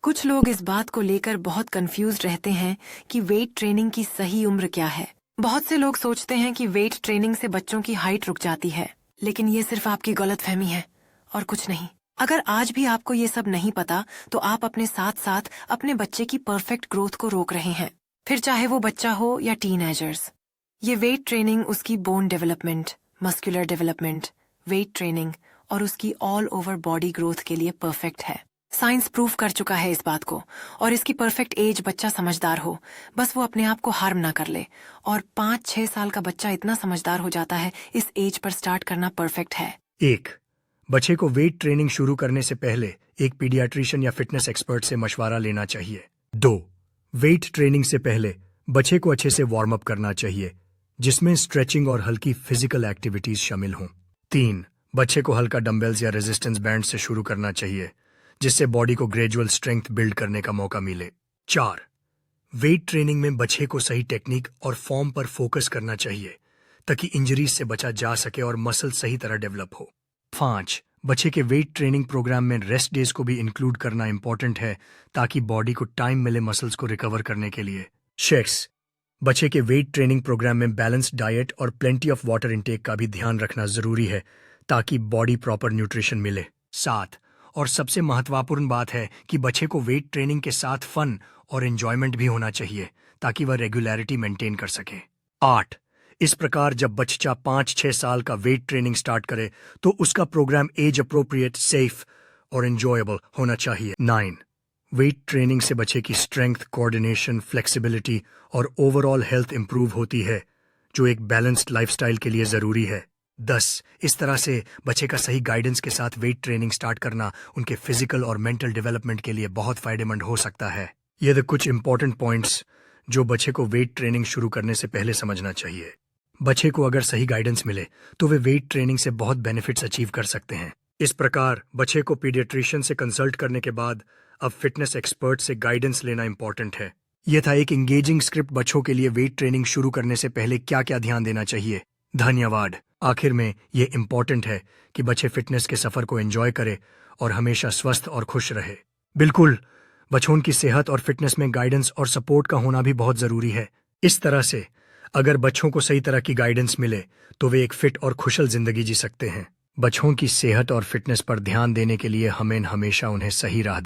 कुछ लोग इस बात को लेकर बहुत कंफ्यूज रहते हैं कि वेट ट्रेनिंग की सही उम्र क्या है। बहुत से लोग सोचते हैं कि वेट ट्रेनिंग से बच्चों की हाइट रुक जाती है, लेकिन ये सिर्फ आपकी गलतफहमी है और कुछ नहीं। अगर आज भी आपको ये सब नहीं पता, तो आप अपने साथ साथ अपने बच्चे की परफेक्ट ग्रोथ को रोक रहे हैं, फिर चाहे वो बच्चा हो या टीनएजर्स। ये वेट ट्रेनिंग उसकी bone development, muscular development, weight training और उसकी ऑल ओवर बॉडी ग्रोथ के लिए परफेक्ट है। साइंस प्रूव कर चुका है इस बात को, और इसकी परफेक्ट एज बच्चा समझदार हो, बस वो अपने आप को हार्म ना कर ले। और 5-6 साल का बच्चा इतना समझदार हो जाता है, इस एज पर स्टार्ट करना परफेक्ट है। 1. बच्चे को वेट ट्रेनिंग शुरू करने से पहले एक पीडियाट्रिशियन या फिटनेस एक्सपर्ट से मशवरा लेना चाहिए। 2. वेट ट्रेनिंग से पहले बच्चे को अच्छे से वार्म अप करना चाहिए, जिसमें स्ट्रेचिंग और हल्की फिजिकल एक्टिविटीज शामिल हों। 3. बच्चे को हल्का डंबल्स या रेजिस्टेंस बैंड से शुरू करना चाहिए, जिससे बॉडी को ग्रेजुअल स्ट्रेंथ बिल्ड करने का मौका मिले। 4. वेट ट्रेनिंग में बच्चे को सही टेक्निक और फॉर्म पर फोकस करना चाहिए, ताकि इंजरीज से बचा जा सके और मसल सही तरह डेवलप हो। 5. बच्चे के वेट ट्रेनिंग प्रोग्राम में रेस्ट डेज को भी इंक्लूड करना इंपॉर्टेंट है, ताकि बॉडी को टाइम मिले मसल्स को रिकवर करने के लिए। 6. बच्चे के वेट ट्रेनिंग प्रोग्राम में बैलेंस्ड डाइट और प्लेंटी ऑफ वाटर इंटेक का भी ध्यान रखना जरूरी है, ताकि बॉडी प्रॉपर न्यूट्रिशन मिले। 7. और सबसे महत्वपूर्ण बात है कि बच्चे को वेट ट्रेनिंग के साथ फन और एंजॉयमेंट भी होना चाहिए, ताकि वह रेगुलरिटी मेंटेन कर सके। 8. इस प्रकार जब बच्चा 5-6 साल का वेट ट्रेनिंग स्टार्ट करे, तो उसका प्रोग्राम एज अप्रोप्रिएट, सेफ और एंजॉयबल होना चाहिए। 9. वेट ट्रेनिंग से बच्चे की स्ट्रेंथ, कोऑर्डिनेशन, फ्लेक्सिबिलिटी और ओवरऑल हेल्थ इंप्रूव होती है, जो एक बैलेंस्ड लाइफस्टाइल के लिए जरूरी है। 10. इस तरह से बच्चे का सही गाइडेंस के साथ वेट ट्रेनिंग स्टार्ट करना उनके फिजिकल और मेंटल डेवलपमेंट के लिए बहुत फायदेमंद हो सकता है। ये कुछ इंपॉर्टेंट पॉइंट्स जो बच्चे को वेट ट्रेनिंग शुरू करने से पहले समझना चाहिए। बच्चे को अगर सही गाइडेंस मिले, तो वे वेट ट्रेनिंग से बहुत बेनिफिट्स अचीव कर सकते हैं। इस प्रकार बच्चे को पीडियाट्रिशियन से कंसल्ट करने के बाद अब फिटनेस एक्सपर्ट से गाइडेंस लेना इंपॉर्टेंट है। यह था एक एंगेजिंग स्क्रिप्ट बच्चों के लिए वेट ट्रेनिंग शुरू करने से पहले क्या क्या ध्यान देना चाहिए। धन्यवाद। आखिर में ये इम्पॉर्टेंट है कि बच्चे फिटनेस के सफर को एंजॉय करे और हमेशा स्वस्थ और खुश रहे। बिल्कुल, बच्चों की सेहत और फिटनेस में गाइडेंस और सपोर्ट का होना भी बहुत जरूरी है। इस तरह से अगर बच्चों को सही तरह की गाइडेंस मिले, तो वे एक फिट और खुशहाल जिंदगी जी सकते हैं। बच्चों की सेहत और फिटनेस पर ध्यान देने के लिए हमें हमेशा उन्हें सही राह